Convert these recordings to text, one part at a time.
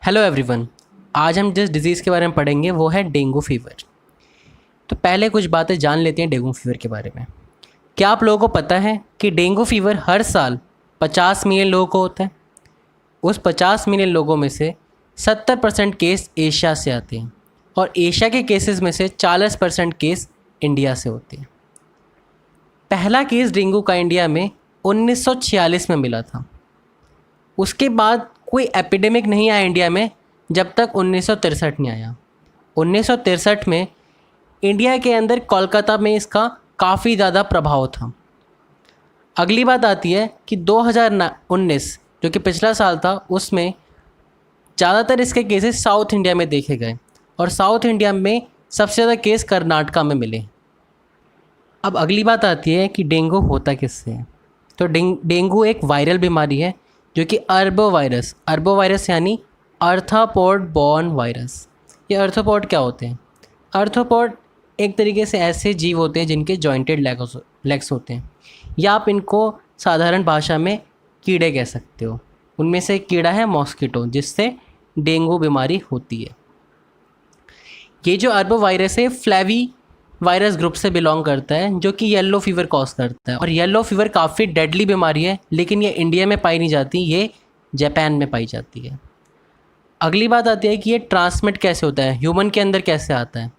Hello everyone, आज हम जिस डिज़ीज़ के बारे में पढ़ेंगे वो है डेंगू फीवर। तो पहले कुछ बातें जान लेते हैं डेंगू फीवर के बारे में। क्या आप लोगों को पता है कि डेंगू फीवर हर साल 50 मिलियन लोगों को होता है? उस 50 मिलियन लोगों में से 70% केस एशिया से आते हैं और एशिया के केसेस में से 40% केस इंडिया से होते हैं। पहला केस डेंगू का इंडिया में 1946 में मिला था। उसके बाद कोई एपिडेमिक नहीं आया इंडिया में जब तक 1963 नहीं आया। 1963 में इंडिया के अंदर कोलकाता में इसका काफ़ी ज़्यादा प्रभाव था। अगली बात आती है कि 2019 जो कि पिछला साल था, उसमें ज़्यादातर इसके केसेस साउथ इंडिया में देखे गए और साउथ इंडिया में सबसे ज़्यादा केस कर्नाटका में मिले। अब अगली बात आती है कि डेंगू होता किससे है। तो डेंगू एक वायरल बीमारी है जो कि अर्बोवायरस यानी आर्थ्रोपोड बॉर्न वायरस। ये आर्थ्रोपोड क्या होते हैं? आर्थ्रोपोड एक तरीके से ऐसे जीव होते हैं जिनके जॉइंटेड लेग्स होते हैं, या आप इनको साधारण भाषा में कीड़े कह सकते हो। उनमें से एक कीड़ा है मॉस्किटो, जिससे डेंगू बीमारी होती है। ये जो अर्बोवायरस है फ्लैवी वायरस ग्रुप से बिलोंग करता है, जो कि येलो फीवर कॉज करता है। और येलो फीवर काफ़ी डेडली बीमारी है, लेकिन ये इंडिया में पाई नहीं जाती, ये जापान में पाई जाती है। अगली बात आती है कि ये ट्रांसमिट कैसे होता है, ह्यूमन के अंदर कैसे आता है।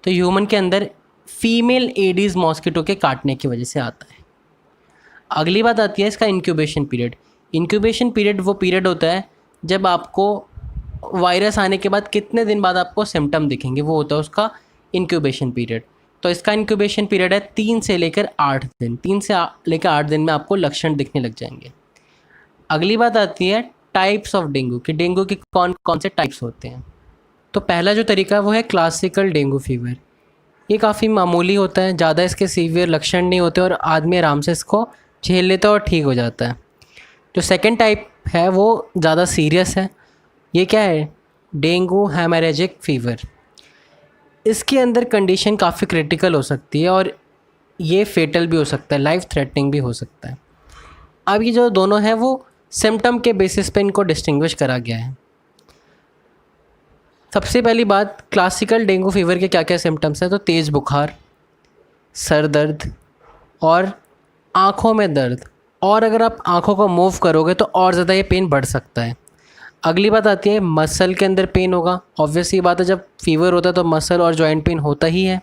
तो ह्यूमन के अंदर फीमेल एडीज़ मॉस्किटो के काटने की वजह से आता है। अगली बात आती है इसका इंक्यूबेशन पीरियड। इंक्यूबेशन पीरियड वो पीरियड होता है जब आपको वायरस आने के बाद कितने दिन बाद आपको सिम्टम दिखेंगे, वो होता है उसका इंक्यूबेशन पीरियड। तो इसका इंक्यूबेशन पीरियड है 3 से लेकर 8 दिन। 3 से लेकर 8 दिन में आपको लक्षण दिखने लग जाएंगे। अगली बात आती है टाइप्स ऑफ डेंगू, कि डेंगू के कौन कौन से टाइप्स होते हैं। तो पहला जो तरीका है वो है क्लासिकल डेंगू फीवर। ये काफ़ी मामूली होता है, ज़्यादा इसके सीवियर लक्षण नहीं होते और आदमी आराम से इसको झेल लेता है और ठीक हो जाता है। जो सेकेंड टाइप है वो ज़्यादा सीरियस है। ये क्या है? Dengue haemorrhagic fever. इसके अंदर कंडीशन काफ़ी क्रिटिकल हो सकती है और ये फेटल भी हो सकता है, लाइफ थ्रेटनिंग भी हो सकता है। अब ये जो दोनों हैं वो सिम्टम के बेसिस पे इनको डिस्टिंग्विश करा गया है। सबसे पहली बात, क्लासिकल डेंगू फीवर के क्या क्या सिम्टम्स हैं। तो तेज़ बुखार, सर दर्द और आँखों में दर्द, और अगर आप आँखों को मूव करोगे तो और ज़्यादा ये पेन बढ़ सकता है। अगली बात आती है मसल के अंदर पेन होगा। ऑब्वियस ये बात है, जब फीवर होता है तो मसल और जॉइंट पेन होता ही है।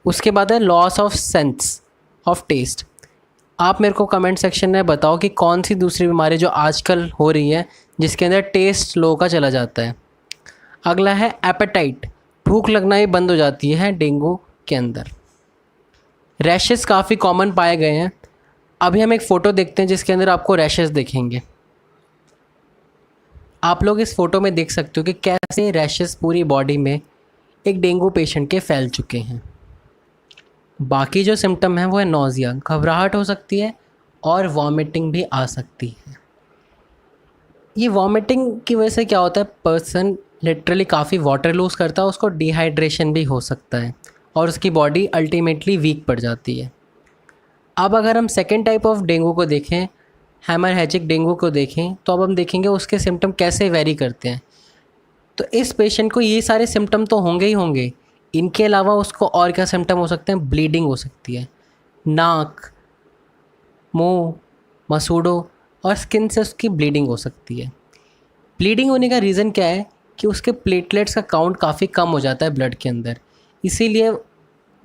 उसके बाद है loss of sense of taste. आप मेरे को कमेंट सेक्शन में बताओ कि कौन सी दूसरी बीमारी जो आजकल हो रही है जिसके अंदर टेस्ट लो का चला जाता है। अगला है एपेटाइट, भूख लगना ही बंद हो जाती है डेंगू के अंदर। रैशेस काफ़ी कॉमन पाए गए हैं। अभी हम एक फ़ोटो देखते हैं जिसके अंदर आपको रैशेस दिखेंगे। आप लोग इस फ़ोटो में देख सकते हो कि कैसे रैशेस पूरी बॉडी में एक डेंगू पेशेंट के फैल चुके हैं। बाकी जो सिम्टम है वो है नौजिया, घबराहट हो सकती है और वॉमिटिंग भी आ सकती है। ये वॉमिटिंग की वजह से क्या होता है, पर्सन लिटरली काफ़ी वाटर लूज़ करता है, उसको डिहाइड्रेशन भी हो सकता है और उसकी बॉडी अल्टीमेटली वीक पड़ जाती है। अब अगर हम सेकेंड टाइप ऑफ डेंगू को देखें, हेमरेजिक डेंगू को देखें, तो अब हम देखेंगे उसके सिम्टम कैसे वेरी करते हैं। तो इस पेशेंट को ये सारे सिम्टम तो होंगे ही होंगे, इनके अलावा उसको और क्या सिम्टम हो सकते हैं। ब्लीडिंग हो सकती है, नाक, मुंह, मसूड़ों और स्किन से उसकी ब्लीडिंग हो सकती है। ब्लीडिंग होने का रीज़न क्या है कि उसके प्लेटलेट्स का काउंट काफ़ी कम हो जाता है ब्लड के अंदर, इसीलिए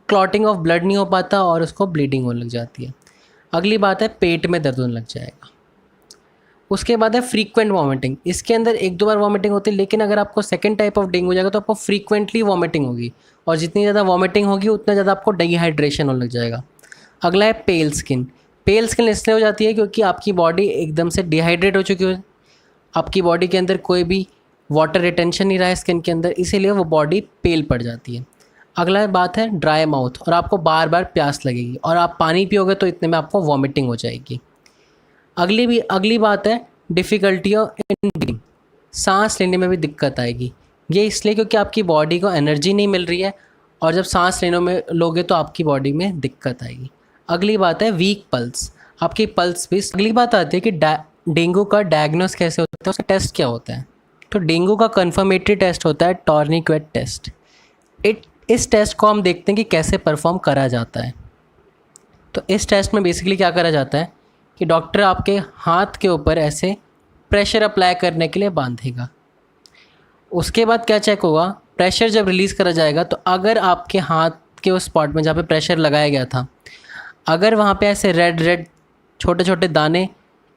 क्लॉटिंग ऑफ ब्लड नहीं हो पाता और उसको ब्लीडिंग होने लग जाती है। अगली बात है पेट में दर्द होने लग जाएगा। उसके बाद है फ्रीक्वेंट वॉमिटिंग। इसके अंदर 1-2 बार वॉमिटिंग होती है, लेकिन अगर आपको सेकेंड टाइप ऑफ डेंगू हो जाएगा तो आपको फ्रीक्वेंटली वॉमिटिंग होगी, और जितनी ज़्यादा वॉमिटिंग होगी उतना ज़्यादा आपको डिहाइड्रेशन होने लग जाएगा। अगला है पेल स्किन। पेल स्किन इसलिए हो जाती है क्योंकि आपकी बॉडी एकदम से डिहाइड्रेट हो चुकी है, आपकी बॉडी के अंदर कोई भी वाटर रिटेंशन नहीं रहा है स्किन के अंदर, इसीलिए वो बॉडी पेल पड़ जाती है। अगला बात है ड्राई माउथ, और आपको बार बार प्यास लगेगी और आप पानी पियोगे तो इतने में आपको वॉमिटिंग हो जाएगी। अगली बात है डिफ़िकल्टी इन ब्रीथिंग, सांस लेने में भी दिक्कत आएगी। ये इसलिए क्योंकि आपकी बॉडी को एनर्जी नहीं मिल रही है, और जब सांस लेने में लोगे तो आपकी बॉडी में दिक्कत आएगी। अगली बात है वीक पल्स, आपकी पल्स भी। अगली बात आती है कि डेंगू का डायग्नोस कैसे होता है, उसका टेस्ट क्या होता है। तो डेंगू का कन्फर्मेटरी टेस्ट होता है टॉर्निक्वेट टेस्ट। इस टेस्ट को हम देखते हैं कि कैसे परफॉर्म करा जाता है। तो इस टेस्ट में बेसिकली क्या करा जाता है कि डॉक्टर आपके हाथ के ऊपर ऐसे प्रेशर अप्लाई करने के लिए बांधेगा। उसके बाद क्या चेक होगा, प्रेशर जब रिलीज़ करा जाएगा तो अगर आपके हाथ के उस स्पॉट में जहाँ पे प्रेशर लगाया गया था, अगर वहाँ पे ऐसे रेड रेड छोटे छोटे दाने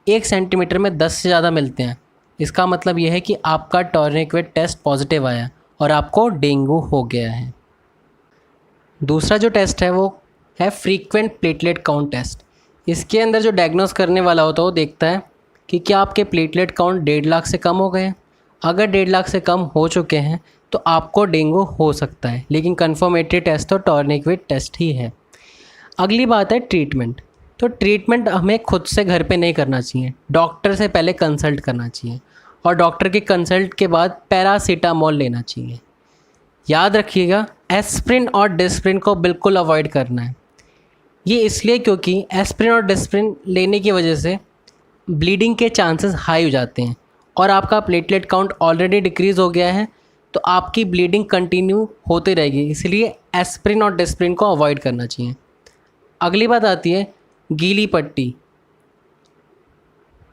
1 सेंटीमीटर में 10 से ज़्यादा मिलते हैं, इसका मतलब ये है कि आपका टॉर्निक्वेट टेस्ट पॉजिटिव आया और आपको डेंगू हो गया है। दूसरा जो टेस्ट है वो है फ्रीक्वेंट प्लेटलेट काउंट टेस्ट। इसके अंदर जो डायग्नोस करने वाला होता है वो देखता है कि क्या आपके प्लेटलेट काउंट 1.5 लाख से कम हो गए हैं। अगर 1.5 लाख से कम हो चुके हैं तो आपको डेंगू हो सकता है, लेकिन कन्फर्मेटरी टेस्ट तो टॉर्निक्वेट टेस्ट ही है। अगली बात है ट्रीटमेंट। तो ट्रीटमेंट हमें खुद से घर पे नहीं करना चाहिए, डॉक्टर से पहले कंसल्ट करना चाहिए और डॉक्टर के कंसल्ट के बाद पैरासीटामोल लेना चाहिए। याद रखिएगा, एस्प्रिन और डिस्प्रिन को बिल्कुल अवॉइड करना है। ये इसलिए क्योंकि एस्प्रिन और डिस्प्रिन लेने की वजह से ब्लीडिंग के चांसेस हाई हो जाते हैं और आपका प्लेटलेट काउंट ऑलरेडी डिक्रीज़ हो गया है तो आपकी ब्लीडिंग कंटिन्यू होती रहेगी, इसलिए एस्प्रिन और डिस्प्रिन को अवॉइड करना चाहिए। अगली बात आती है गीली पट्टी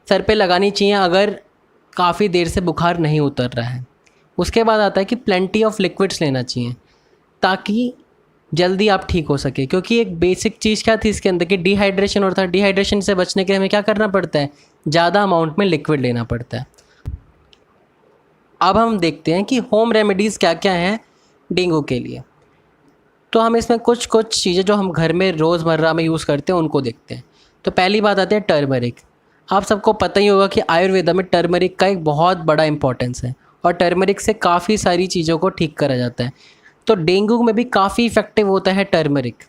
सर पे लगानी चाहिए अगर काफ़ी देर से बुखार नहीं उतर रहा है। उसके बाद आता है कि प्लेंटी ऑफ लिक्विड्स लेना चाहिए ताकि जल्दी आप ठीक हो सके, क्योंकि एक बेसिक चीज़ क्या थी इसके अंदर कि डिहाइड्रेशन होता है। डिहाइड्रेशन से बचने के लिए हमें क्या करना पड़ता है, ज़्यादा अमाउंट में लिक्विड लेना पड़ता है। अब हम देखते हैं कि होम रेमेडीज़ क्या क्या हैं डेंगू के लिए। तो हम इसमें कुछ कुछ चीज़ें जो हम घर में रोज़मर्रा में यूज़ करते हैं उनको देखते हैं। तो पहली बात आती है टर्मरिक। आप सबको पता ही होगा कि आयुर्वेदा में टर्मरिक का एक बहुत बड़ा इंपॉर्टेंस है और टर्मरिक से काफ़ी सारी चीज़ों को ठीक करा जाता है। तो डेंगू में भी काफ़ी इफ़ेक्टिव होता है टर्मरिक।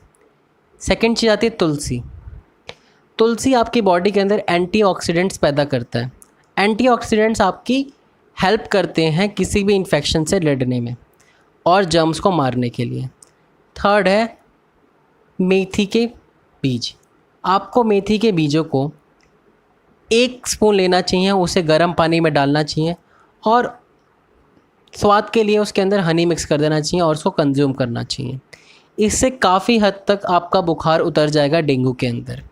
सेकंड चीज़ आती है तुलसी। तुलसी आपकी बॉडी के अंदर एंटीऑक्सीडेंट्स पैदा करता है। एंटीऑक्सीडेंट्स आपकी हेल्प करते हैं किसी भी इन्फेक्शन से लड़ने में और जर्म्स को मारने के लिए। थर्ड है मेथी के बीज। आपको मेथी के बीजों को 1 स्पून लेना चाहिए, उसे गर्म पानी में डालना चाहिए और स्वाद के लिए उसके अंदर हनी मिक्स कर देना चाहिए और उसको कंज्यूम करना चाहिए। इससे काफ़ी हद तक आपका बुखार उतर जाएगा डेंगू के अंदर।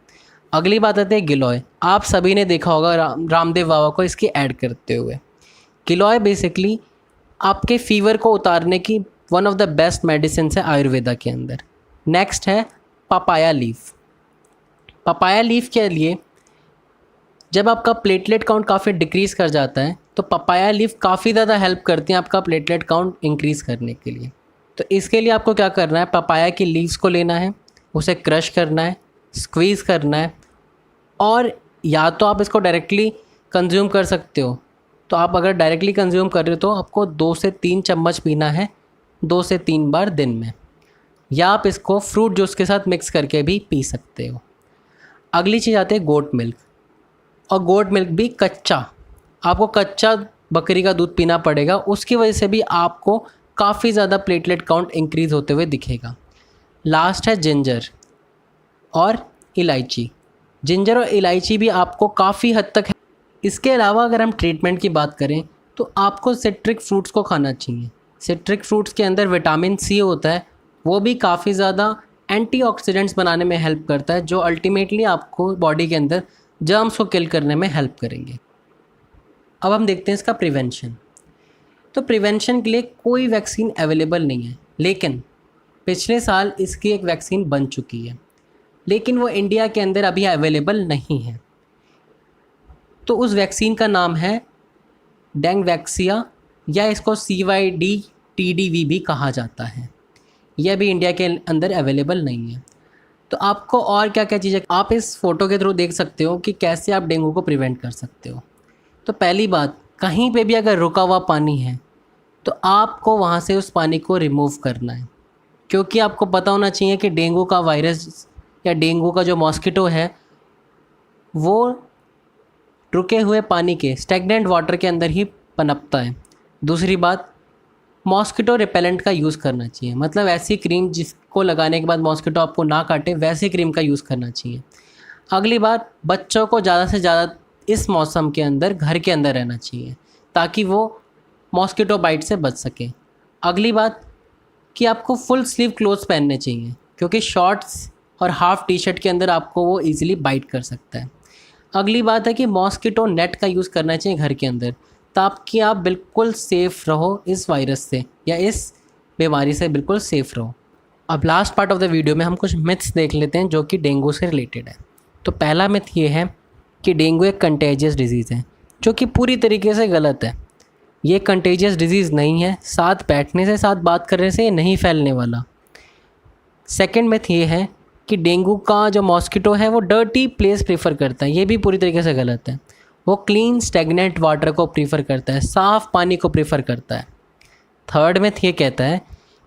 अगली बात आती है गिलोय। आप सभी ने देखा होगा रामदेव बाबा को इसकी ऐड करते हुए। गिलोय बेसिकली आपके फीवर को उतारने की one of the best medicine है आयुर्वेदा के अंदर। नेक्स्ट है पपाया लीफ। पपाया लीफ के लिए जब आपका प्लेटलेट काउंट काफ़ी डिक्रीज़ कर जाता है तो पपाया लीफ काफ़ी ज़्यादा हेल्प करती हैं आपका प्लेटलेट काउंट इंक्रीज़ करने के लिए। तो इसके लिए आपको क्या करना है, पपाया की लीव्स को लेना है, उसे क्रश करना है, स्क्वीज़ करना है और या तो आप इसको डायरेक्टली कंज्यूम कर सकते हो। तो आप अगर डायरेक्टली कंज्यूम कर रहे हो तो आपको 2 से 3 चम्मच पीना है 2 से 3 बार दिन में, या आप इसको फ्रूट जूस के साथ मिक्स करके भी पी सकते हो। अगली चीज़ आती है गोट मिल्क। और गोट मिल्क भी कच्चा, आपको कच्चा बकरी का दूध पीना पड़ेगा, उसकी वजह से भी आपको काफ़ी ज़्यादा प्लेटलेट काउंट इंक्रीज़ होते हुए दिखेगा। लास्ट है जिंजर और इलायची। जिंजर और इलायची भी आपको काफ़ी हद तक है। इसके अलावा अगर हम ट्रीटमेंट की बात करें तो आपको सिट्रिक फ्रूट्स को खाना चाहिए। सिट्रिक फ्रूट्स के अंदर विटामिन सी होता है, वो भी काफ़ी ज़्यादा एंटीऑक्सीडेंट्स बनाने में हेल्प करता है, जो अल्टीमेटली आपको बॉडी के अंदर जर्म्स को किल करने में हेल्प करेंगे। अब हम देखते हैं इसका प्रिवेंशन। तो प्रिवेंशन के लिए कोई वैक्सीन अवेलेबल नहीं है, लेकिन पिछले साल इसकी एक वैक्सीन बन चुकी है, लेकिन वो इंडिया के अंदर अभी अवेलेबल नहीं है। तो उस वैक्सीन का नाम है डेंगवैक्सिया, या इसको CYD-TDV भी कहा जाता है। यह भी इंडिया के अंदर अवेलेबल नहीं है। तो आपको और क्या क्या चीज़ें आप इस फ़ोटो के थ्रू देख सकते हो कि कैसे आप डेंगू को प्रिवेंट कर सकते हो। तो पहली बात, कहीं पे भी अगर रुका हुआ पानी है तो आपको वहाँ से उस पानी को रिमूव करना है, क्योंकि आपको पता होना चाहिए कि डेंगू का वायरस या डेंगू का जो मॉस्किटो है वो रुके हुए पानी के स्टैग्नेंट वाटर के अंदर ही पनपता है। दूसरी बात, मॉस्किटो रिपेलेंट का यूज़ करना चाहिए, मतलब ऐसी क्रीम जिसको लगाने के बाद मॉस्किटो आपको ना काटे, वैसी क्रीम का यूज़ करना चाहिए। अगली बात, बच्चों को ज़्यादा से ज़्यादा इस मौसम के अंदर घर के अंदर रहना चाहिए ताकि वो मॉस्किटो बाइट से बच सके। अगली बात कि आपको फुल स्लीव क्लोथ्स पहनने चाहिए क्योंकि शॉर्ट्स और हाफ टी शर्ट के अंदर आपको वो ईज़िली बाइट कर सकता है। अगली बात है कि मॉस्किटो नेट का यूज़ करना चाहिए घर के अंदर ताकि आप बिल्कुल सेफ़ रहो इस वायरस से या इस बीमारी से बिल्कुल सेफ़ रहो। अब last part of the video में हम कुछ मिथ्स देख लेते हैं जो कि डेंगू से रिलेटेड है। तो पहला मिथ ये है कि डेंगू एक कंटेजियस डिजीज़ है, जो कि पूरी तरीके से गलत है। ये कंटेजियस डिजीज़ नहीं है, साथ बैठने से साथ बात करने से ये नहीं फैलने वाला। सेकंड मिथ ये है कि डेंगू का जो मॉस्किटो है वो डर्टी प्लेस प्रीफर करता है, ये भी पूरी तरीके से गलत है। वो क्लीन स्टेगनेंट वाटर को प्रीफर करता है, साफ़ पानी को प्रीफर करता है। थर्ड मिथ ये कहता है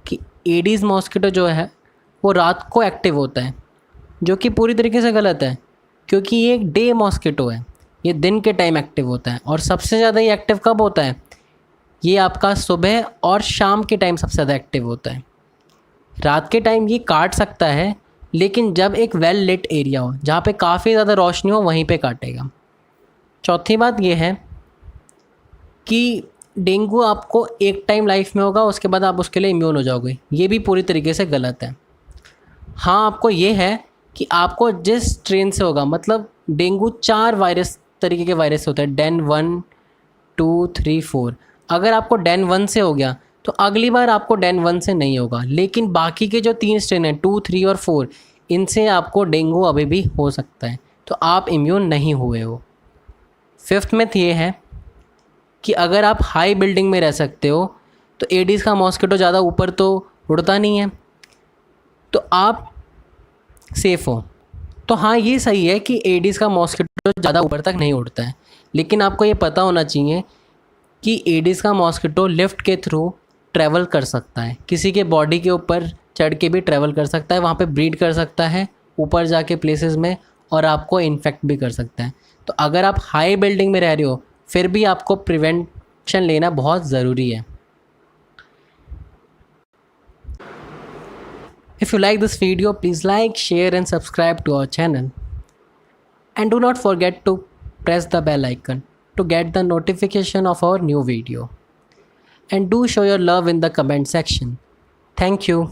कि एडीज़ मॉस्किटो जो है वो रात को एक्टिव होता है, जो कि पूरी तरीके से गलत है क्योंकि ये एक डे मॉस्किटो है, ये दिन के टाइम एक्टिव होता है। और सबसे ज़्यादा ये एक्टिव कब होता है? ये आपका सुबह और शाम के टाइम सबसे ज़्यादा एक्टिव होता है। रात के टाइम ये काट सकता है, लेकिन जब एक वेल लिट एरिया हो जहाँ पे काफ़ी ज़्यादा रोशनी हो वहीं पे काटेगा। चौथी बात ये है कि डेंगू आपको एक टाइम लाइफ में होगा, उसके बाद आप उसके लिए इम्यून हो जाओगे, ये भी पूरी तरीके से गलत है। हाँ, आपको ये है कि आपको जिस स्ट्रेन से होगा, मतलब डेंगू 4 वायरस तरीके के वायरस होते हैं, डेन 1, 2, 3, 4। अगर आपको डेन 1 से हो गया तो अगली बार आपको डेन 1 से नहीं होगा, लेकिन बाकी के जो 3 स्ट्रेन हैं 2, 3 और 4, इनसे आपको डेंगू अभी भी हो सकता है, तो आप इम्यून नहीं हुए हो। फिफ्थ मिथ ये है कि अगर आप हाई बिल्डिंग में रह सकते हो तो एडीज़ का मॉस्किटो ज़्यादा ऊपर तो उड़ता नहीं है, तो आप सेफ़ हो। तो हाँ, ये सही है कि एडीज़ का मॉस्किटो ज़्यादा ऊपर तक नहीं उड़ता है, लेकिन आपको ये पता होना चाहिए कि एडीज़ का मॉस्किटो लिफ्ट के थ्रू ट्रैवल कर सकता है, किसी के बॉडी के ऊपर चढ़ के भी ट्रैवल कर सकता है, वहाँ पे ब्रीड कर सकता है ऊपर जाके प्लेसेस में, और आपको इन्फेक्ट भी कर सकता है। तो अगर आप हाई बिल्डिंग में रह रहे हो फिर भी आपको प्रिवेंशन लेना बहुत ज़रूरी है। If you like this video, please like, share and subscribe to our channel. And do not forget to press the bell icon to get the notification of our new video. And do show your love in the comment section. Thank you.